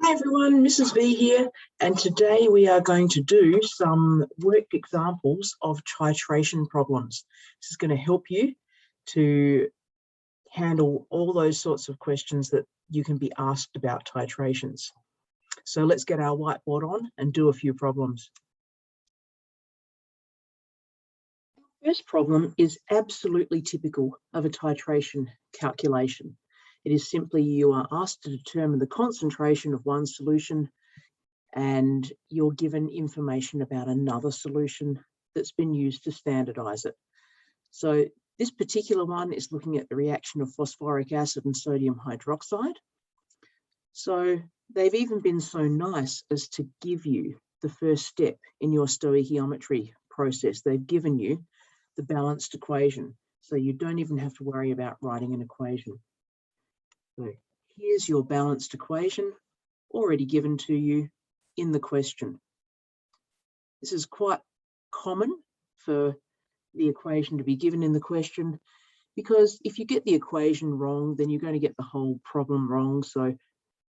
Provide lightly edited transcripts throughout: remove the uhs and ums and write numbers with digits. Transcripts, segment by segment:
Hi everyone, Mrs. V here, and today we are going to do some worked examples of titration problems. This is going to help you to handle all those sorts of questions that you can be asked about titrations. So let's get our whiteboard on and do a few problems. First problem is absolutely typical of a titration calculation. It is simply you are asked to determine the concentration of one solution and you're given information about another solution that's been used to standardize it. So this particular one is looking at the reaction of phosphoric acid and sodium hydroxide. So they've even been so nice as to give you the first step in your stoichiometry process. They've given you the balanced equation, so you don't even have to worry about writing an equation. So here's your balanced equation already given to you in the question. This is quite common for the equation to be given in the question, because if you get the equation wrong, then you're going to get the whole problem wrong. So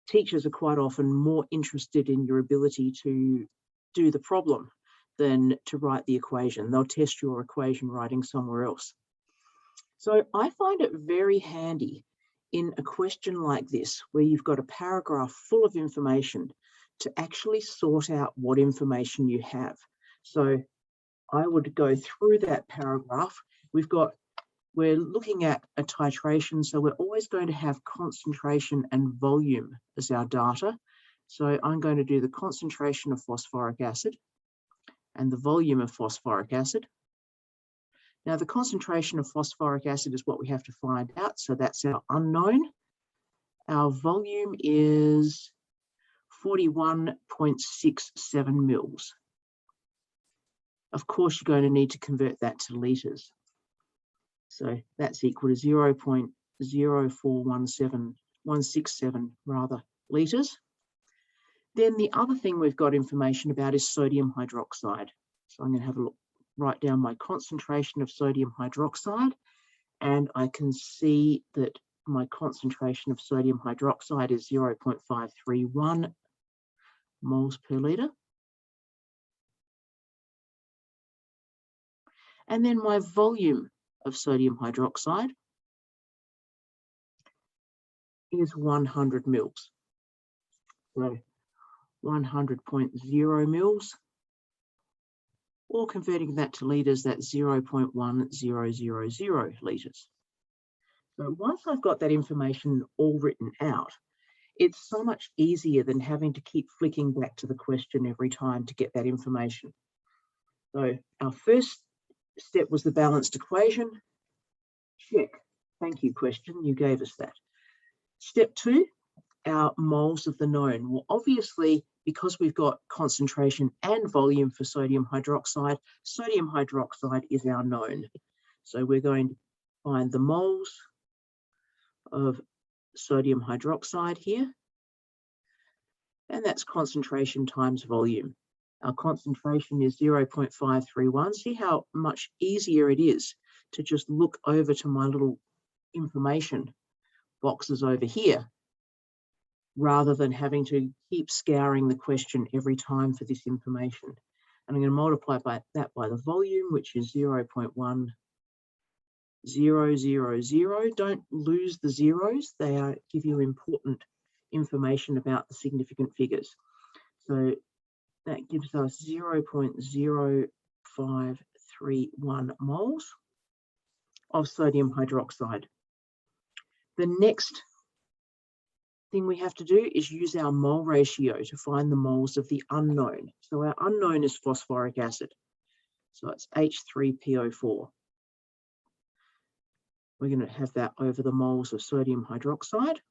teachers are quite often more interested in your ability to do the problem than to write the equation. They'll test your equation writing somewhere else. So I find it very handy in a question like this, where you've got a paragraph full of information, to actually sort out what information you have. So I would go through that paragraph. We're looking at a titration, so we're always going to have concentration and volume as our data. So I'm going to do the concentration of phosphoric acid and the volume of phosphoric acid. Now, the concentration of phosphoric acid is what we have to find out, so that's our unknown. Our volume is 41.67 mils. Of course, you're going to need to convert that to litres. So that's equal to 0.04167 litres. Then the other thing we've got information about is sodium hydroxide. So I'm going to have a look. Write down my concentration of sodium hydroxide, and I can see that my concentration of sodium hydroxide is 0.531 moles per litre. And then my volume of sodium hydroxide is 100 mils. So 100.0 mils. Or converting that to litres, that's 0.1000 litres. So once I've got that information all written out, it's so much easier than having to keep flicking back to the question every time to get that information. So our first step was the balanced equation. Check. Thank you, question. You gave us that. Step 2, our moles of the known. Well, obviously, because we've got concentration and volume for sodium hydroxide is our known. So we're going to find the moles of sodium hydroxide here, and that's concentration times volume. Our concentration is 0.531. See how much easier it is to just look over to my little information boxes over here, rather than having to keep scouring the question every time for this information. And I'm going to multiply that by the volume, which is 0.1000. Don't lose the zeros. They give you important information about the significant figures. So that gives us 0.0531 moles of sodium hydroxide. The next thing we have to do is use our mole ratio to find the moles of the unknown. So our unknown is phosphoric acid. So it's H3PO4. We're going to have that over the moles of sodium hydroxide.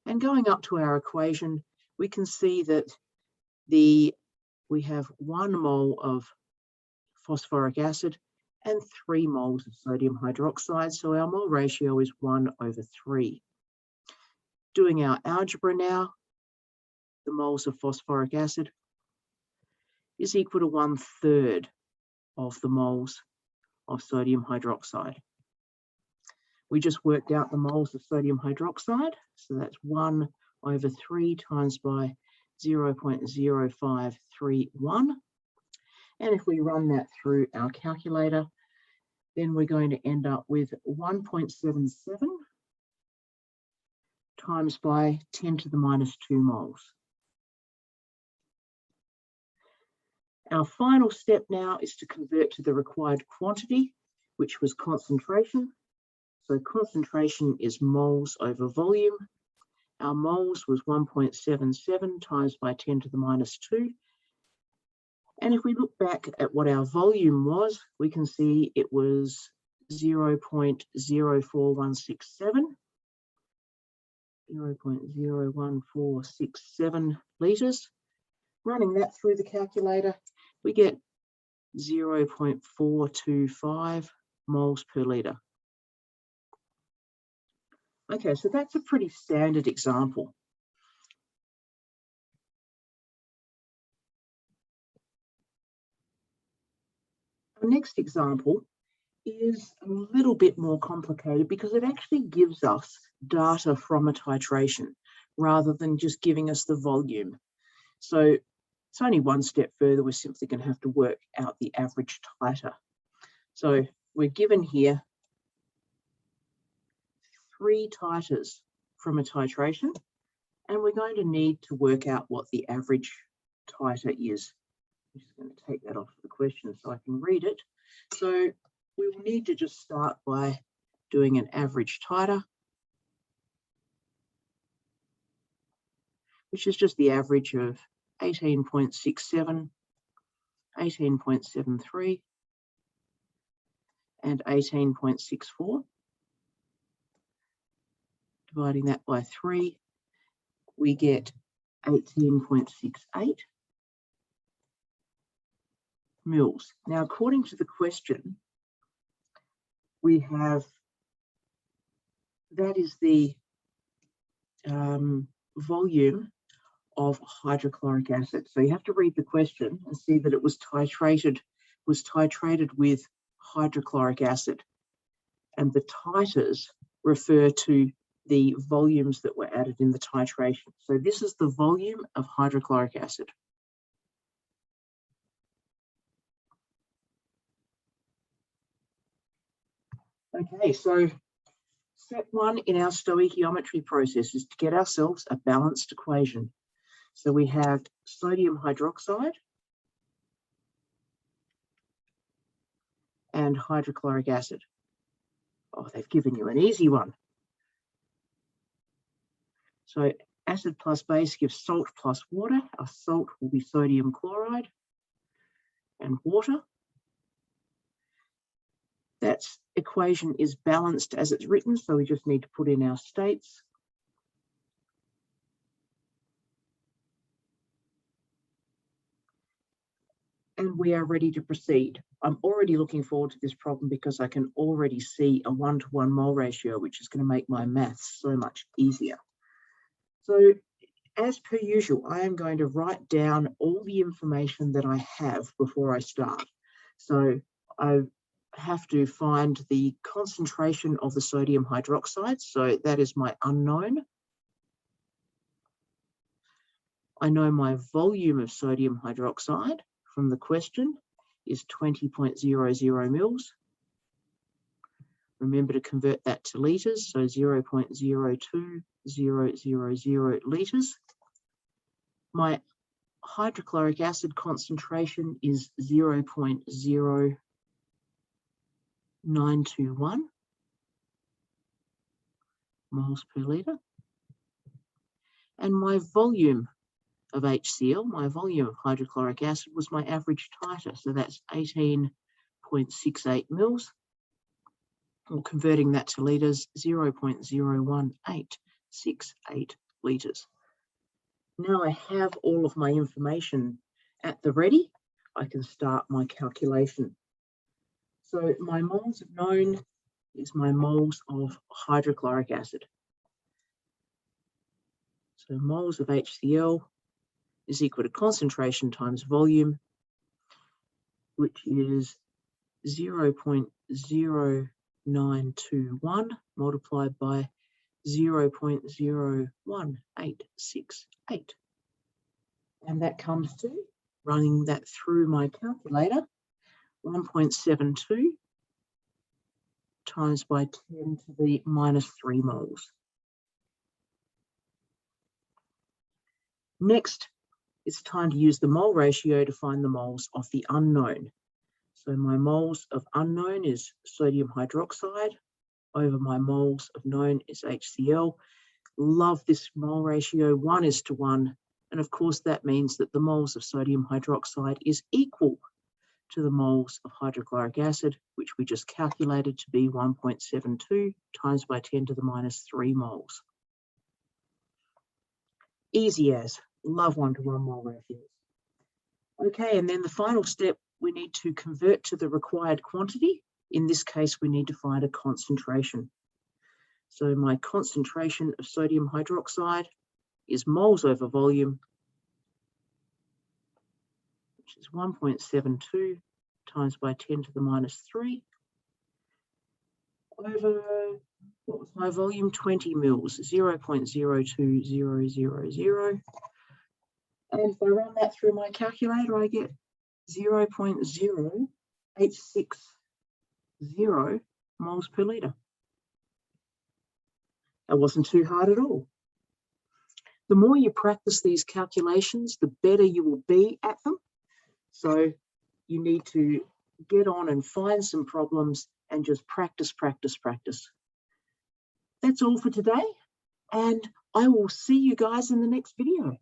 And going up to our equation, we can see that we have 1 mole of phosphoric acid and 3 moles of sodium hydroxide. So our mole ratio is 1/3. Doing our algebra now, the moles of phosphoric acid is equal to 1/3 of the moles of sodium hydroxide. We just worked out the moles of sodium hydroxide, so that's 1 over 3 times by 0.0531. And if we run that through our calculator, then we're going to end up with 1.77 times by 10 to the minus 2 moles. Our final step now is to convert to the required quantity, which was concentration. So concentration is moles over volume. Our moles was 1.77 times by 10 to the minus 2. And if we look back at what our volume was, we can see it was 0.04167. 0.01467 litres. Running that through the calculator, we get 0.425 moles per litre. Okay, so that's a pretty standard example. Our next example is a little bit more complicated because it actually gives us data from a titration rather than just giving us the volume. So it's only one step further. We're simply going to have to work out the average titer. So we're given here 3 titers from a titration, and we're going to need to work out what the average titer is. I'm just going to take that off the question so I can read it. So we will need to just start by doing an average titer, which is just the average of 18.67, 18.73, and 18.64. Dividing that by 3, we get 18.68 mils. Now, according to the question, we have, that is the volume of hydrochloric acid. So you have to read the question and see that it was titrated with hydrochloric acid. And the titers refer to the volumes that were added in the titration. So this is the volume of hydrochloric acid. Okay, so step 1 in our stoichiometry process is to get ourselves a balanced equation. So we have sodium hydroxide and hydrochloric acid. Oh, they've given you an easy one. So acid plus base gives salt plus water. Our salt will be sodium chloride and water. That equation is balanced as it's written, so we just need to put in our states. And we are ready to proceed. I'm already looking forward to this problem because I can already see a 1-to-1 mole ratio, which is going to make my maths so much easier. So as per usual, I am going to write down all the information that I have before I start. So I have to find the concentration of the sodium hydroxide. So that is my unknown. I know my volume of sodium hydroxide from the question is 20.00 mils. Remember to convert that to litres, so 0.02000 litres. My hydrochloric acid concentration is 0.0921 moles per litre. And my volume of HCl, my volume of hydrochloric acid, was my average titer, so that's 18.68 mils. Or converting that to litres, 0.01868 litres. Now I have all of my information at the ready, I can start my calculation. So my moles of known is my moles of hydrochloric acid. So moles of HCl is equal to concentration times volume, which is 0.0921 multiplied by 0.01868. And that comes to, running that through my calculator, 1.72 times by 10 to the minus 3 moles. Next, it's time to use the mole ratio to find the moles of the unknown. So my moles of unknown is sodium hydroxide over my moles of known is HCl. Love this mole ratio, 1:1. And of course, that means that the moles of sodium hydroxide is equal to the moles of hydrochloric acid, which we just calculated to be 1.72 times by 10 to the minus 3 moles. Easy as. Love 1:1 mole ratios. Okay, and then the final step, we need to convert to the required quantity. In this case, we need to find a concentration. So my concentration of sodium hydroxide is moles over volume, which is 1.72 times by 10 to the minus 3 over, what was my volume? 20 mils, 0.02000. And if I run that through my calculator, I get 0.0860 moles per litre. That wasn't too hard at all. The more you practice these calculations, the better you will be at them. So you need to get on and find some problems and just practice, practice, practice. That's all for today, and I will see you guys in the next video.